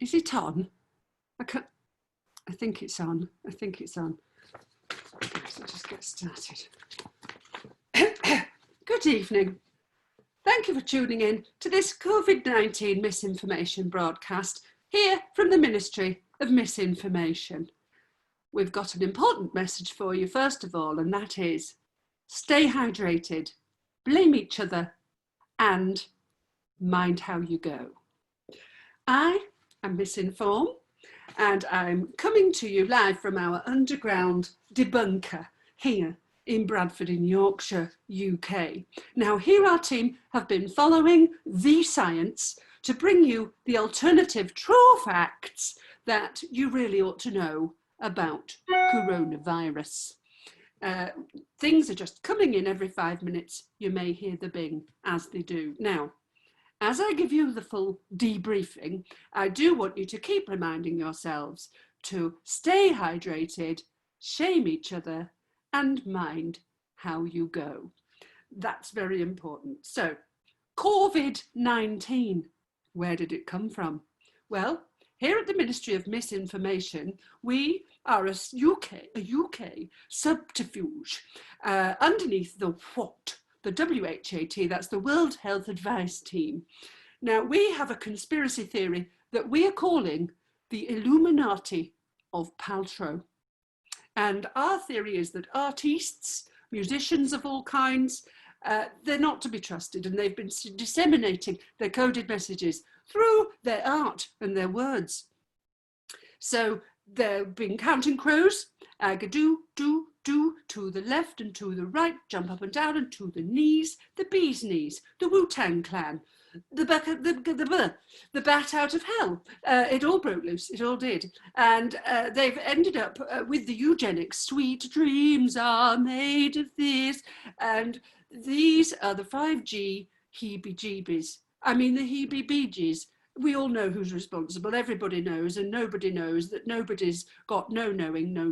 Is it on? I think it's on. I think it's on. So just get started. Good evening. Thank you for tuning in to this COVID-19 misinformation broadcast here from the Ministry of Miss Inform-ation. We've got an important message for you first of all, and that is stay hydrated, blame each other, and mind how you go. I am Miss Inform, and I'm coming to you live from our underground debunker here in Bradford in Yorkshire, UK. Now, here our team have been following the science to bring you the alternative true facts that you really ought to know about coronavirus. Things are just coming in every 5 minutes. You may hear the bing as they do. Now, as I give you the full debriefing, I do want you to keep reminding yourselves to stay hydrated, shame each other, and mind how you go. That's very important. So, COVID-19, where did it come from? Well, here at the Ministry of Miss Inform-ation, we are a UK subterfuge underneath the WHAT, the WHAT, that's the World Health Advice Team. Now, we have a conspiracy theory that we are calling the Illuminati of Paltrow. And our theory is that artists, musicians of all kinds, they're not to be trusted, and they've been disseminating their coded messages through their art and their words. So they've been counting crows, agadoo, do, to the left and to the right, jump up and down and to the knees, the bee's knees, the Wu-Tang Clan, the bat out of hell. It all broke loose, it all did. And they've ended up with the eugenics, sweet dreams are made of this. And these are the 5G heebie-jeebies. I mean, the heebie-beegies. We all know who's responsible. Everybody knows, and nobody knows that nobody's got no knowing. No,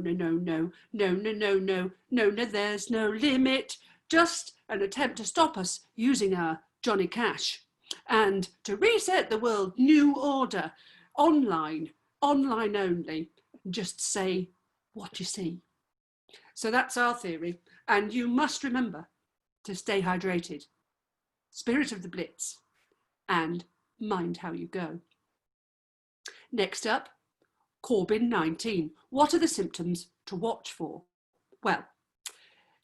there's no limit. Just an attempt to stop us using our Johnny Cash and to reset the world, new order, online only. Just say what you see. So that's our theory. And you must remember to stay hydrated. Spirit of the Blitz and mind how you go. Next up, Corbyn-19. What are the symptoms to watch for? Well,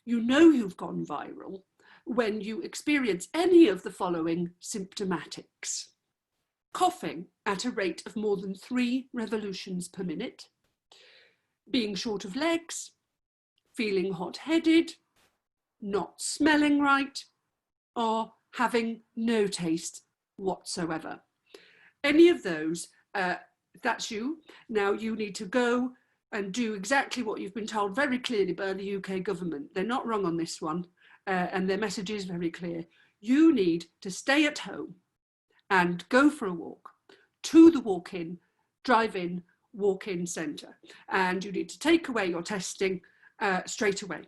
you know you've gone viral when you experience any of the following symptomatics. Coughing at a rate of more than 3 revolutions per minute, being short of legs, feeling hot-headed, not smelling right, or having no taste whatsoever. Any of those, that's you. Now you need to go and do exactly what you've been told very clearly by the UK government. They're not wrong on this one, and their message is very clear. You need to stay at home and go for a walk to the drive-in, walk-in centre, and you need to take away your testing straight away.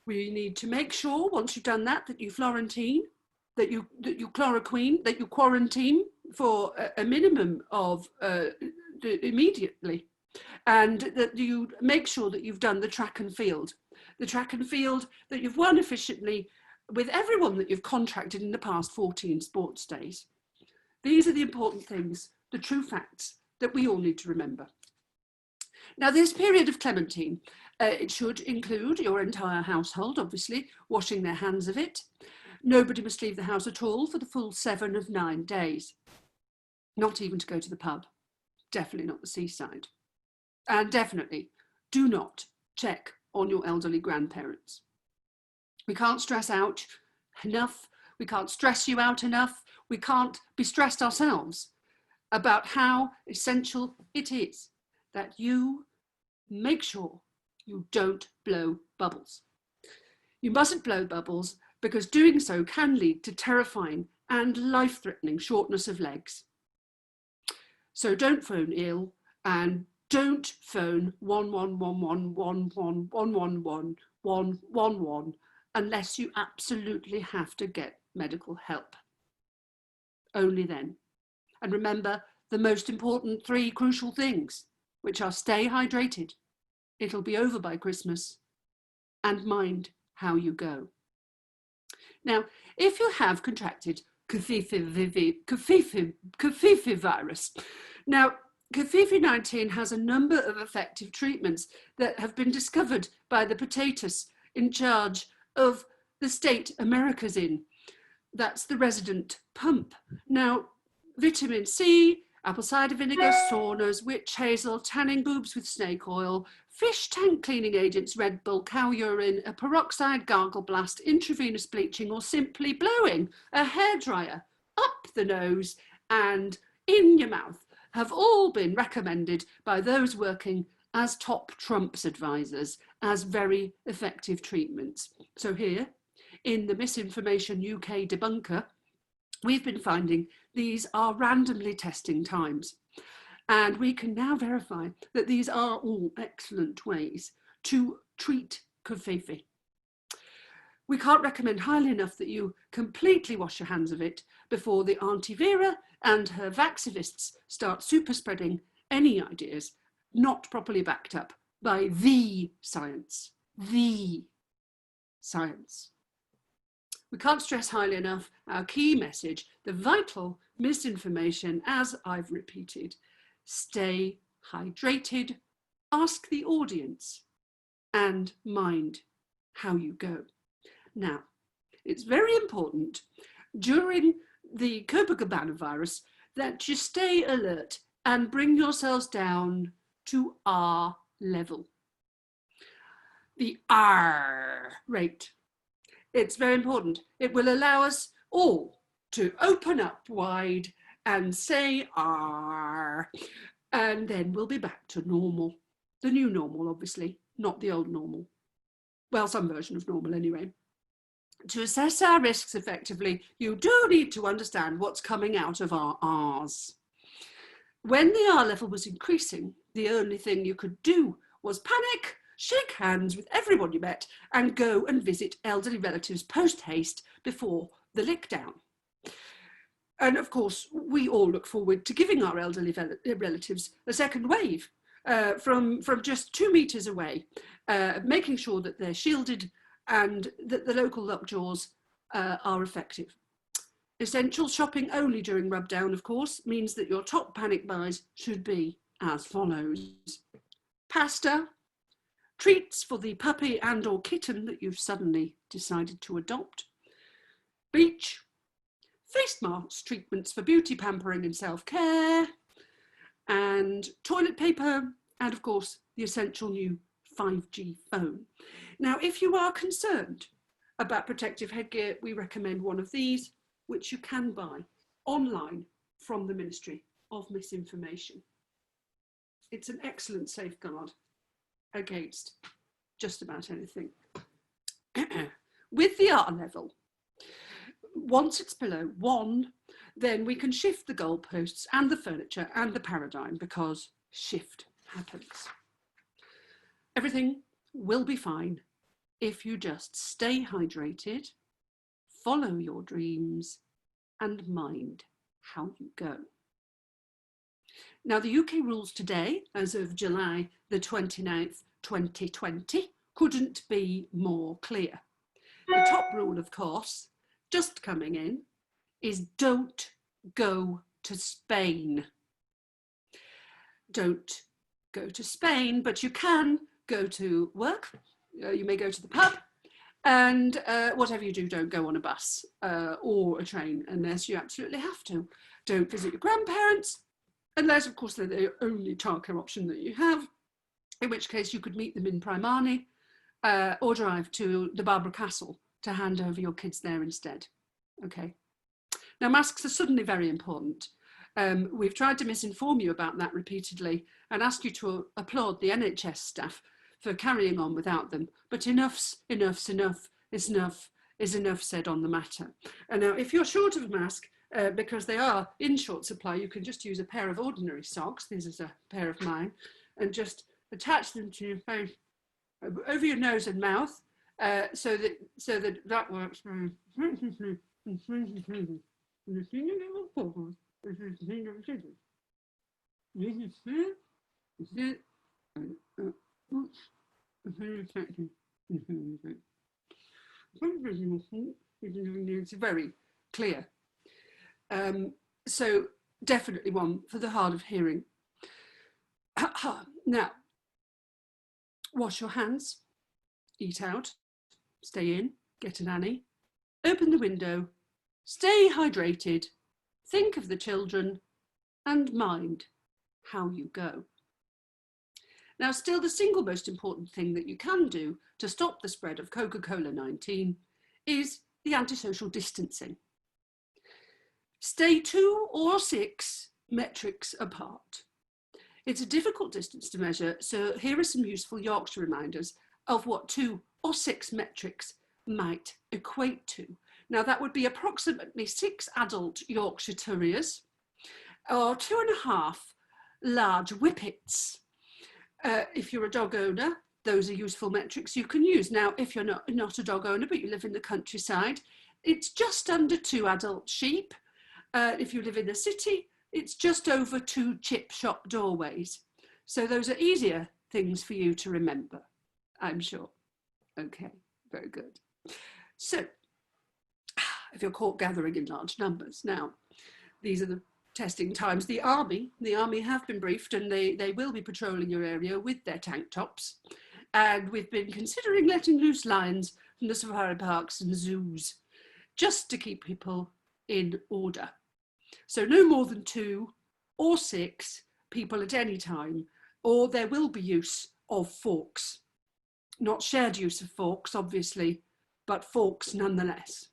We need to make sure, once you've done that, that you chloroquine, that you quarantine for a minimum of immediately, and that you make sure that you've done the track and field that you've won efficiently with everyone that you've contracted in the past 14 sports days. These are the important things, the true facts that we all need to remember. Now, this period of Clementine, it should include your entire household, obviously, washing their hands of it. Nobody must leave the house at all for the full 7 of 9 days. Not even to go to the pub. Definitely not the seaside. And definitely do not check on your elderly grandparents. We can't stress out enough. We can't stress you out enough. We can't be stressed ourselves about how essential it is that you make sure you don't blow bubbles. You mustn't blow bubbles because doing so can lead to terrifying and life-threatening shortness of legs. So don't phone ill and don't phone 11111111111 unless you absolutely have to get medical help. Only then. And remember, the most important 3 crucial things, which are stay hydrated, it'll be over by Christmas, and mind how you go. Now, if you have contracted Cafifi virus, now Cafifi-19 has a number of effective treatments that have been discovered by the potatoes in charge of the state America's in. That's the resident pump. Now, vitamin C, apple cider vinegar, saunas, witch hazel, tanning boobs with snake oil, fish tank cleaning agents, Red Bull, cow urine, a peroxide gargle blast, intravenous bleaching, or simply blowing a hairdryer up the nose and in your mouth have all been recommended by those working as top Trump's advisors as very effective treatments. So here, in the Misinformation UK debunker, we've been finding these are randomly testing times. And we can now verify that these are all excellent ways to treat Cafifi. We can't recommend highly enough that you completely wash your hands of it before the Auntie Vera and her vaxivists start super spreading any ideas not properly backed up by the science. The science. We can't stress highly enough our key message, the vital misinformation, as I've repeated. Stay hydrated, ask the audience, and mind how you go. Now, it's very important during the Copacabana virus that you stay alert and bring yourselves down to R level. The R rate. It's very important. It will allow us all to open up wide and say R, and then we'll be back to normal. The new normal, obviously, not the old normal. Well, some version of normal anyway. To assess our risks effectively, you do need to understand what's coming out of our R's. When the R level was increasing, the only thing you could do was panic, shake hands with everyone you met, and go and visit elderly relatives post-haste before the lick down. And of course, we all look forward to giving our elderly relatives a second wave from just 2 meters away, making sure that they're shielded and that the local lockjaws are effective. Essential shopping only during rubdown, of course, means that your top panic buys should be as follows. Pasta, treats for the puppy and or kitten that you've suddenly decided to adopt, bleach, face masks, treatments for beauty pampering and self-care, and toilet paper, and of course, the essential new 5G phone. Now, if you are concerned about protective headgear, we recommend one of these, which you can buy online from the Ministry of Miss Inform-ation. It's an excellent safeguard against just about anything. With the R level, once it's below 1, then we can shift the goalposts and the furniture and the paradigm, because shift happens. Everything will be fine if you just stay hydrated, follow your dreams, and mind how you go. Now, the UK rules today, as of July the 29th, 2020, couldn't be more clear. The top rule, of course, just coming in, is don't go to Spain. Don't go to Spain, but you can go to work, you may go to the pub, and whatever you do, don't go on a bus or a train unless you absolutely have to. Don't visit your grandparents, unless, of course, they're the only childcare option that you have, in which case you could meet them in Primani or drive to the Barbara Castle to hand over your kids there instead. Okay. Now, masks are suddenly very important. We've tried to misinform you about that repeatedly and ask you to applaud the NHS staff for carrying on without them, but enough is enough said on the matter. And now, if you're short of a mask, because they are in short supply, you can just use a pair of ordinary socks. This is a pair of mine, and just attach them to your face, over your nose and mouth, so that works. It's very clear. So definitely one for the hard of hearing. Now, wash your hands, eat out, stay in, get a nanny, open the window, stay hydrated, think of the children, and mind how you go. Now, still the single most important thing that you can do to stop the spread of COVID-19 is the antisocial distancing. Stay 2 or 6 metrics apart. It's a difficult distance to measure, so here are some useful Yorkshire reminders of what 2 or 6 metrics might equate to. Now, that would be approximately 6 adult Yorkshire Terriers or 2.5 large Whippets. If you're a dog owner, those are useful metrics you can use. Now, if you're not a dog owner, but you live in the countryside, it's just under 2 adult sheep. If you live in the city, it's just over 2 chip shop doorways. So those are easier things for you to remember, I'm sure. Okay, very good. So, if you're caught gathering in large numbers. Now, these are the testing times. The army have been briefed, and they will be patrolling your area with their tank tops. And we've been considering letting loose lions from the safari parks and zoos, just to keep people in order. So no more than 2 or 6 people at any time, or there will be use of forks. Not shared use of forks, obviously, but forks nonetheless.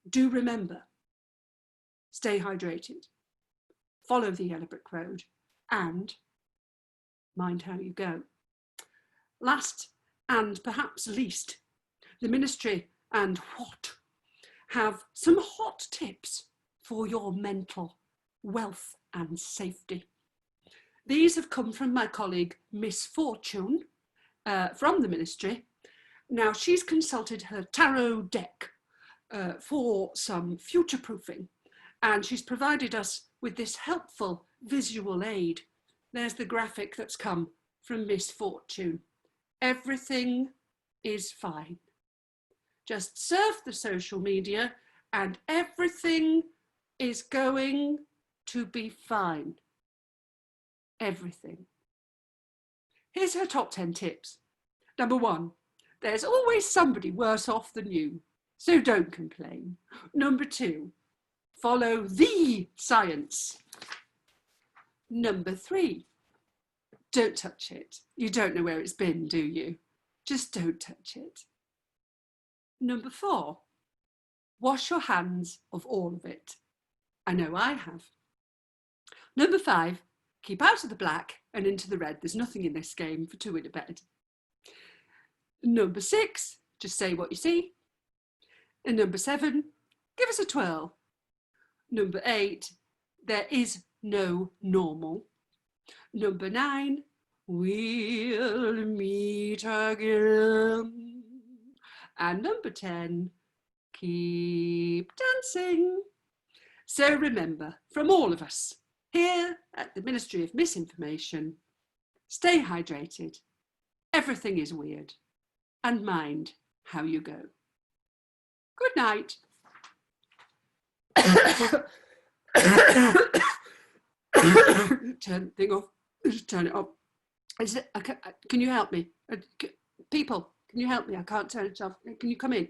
Do remember, stay hydrated, follow the yellow brick road, and mind how you go. Last and perhaps least, the Ministry and What have some hot tips for your mental wealth and safety. These have come from my colleague Miss Fortune from the Ministry. Now, she's consulted her tarot deck for some future-proofing, and she's provided us with this helpful visual aid. There's the graphic that's come from Miss Fortune. Everything is fine. Just surf the social media and everything is going to be fine. Everything. Here's her top 10 tips. Number 1, there's always somebody worse off than you, so don't complain. Number 2, follow the science. Number 3, don't touch it. You don't know where it's been, do you? Just don't touch it. Number 4, wash your hands of all of it. I know I have. Number 5, keep out of the black and into the red. There's nothing in this game for 2 in a bed. Number 6, just say what you see. And number 7, give us a twirl. Number 8, there is no normal. Number 9, we'll meet again. And number 10, keep dancing. So remember, from all of us here at the Ministry of Miss Inform-ation, stay hydrated, everything is weird, and mind how you go. Good night. Turn the thing off. Just turn it off. Can you help me? People, can you help me? I can't turn it off. Can you come in?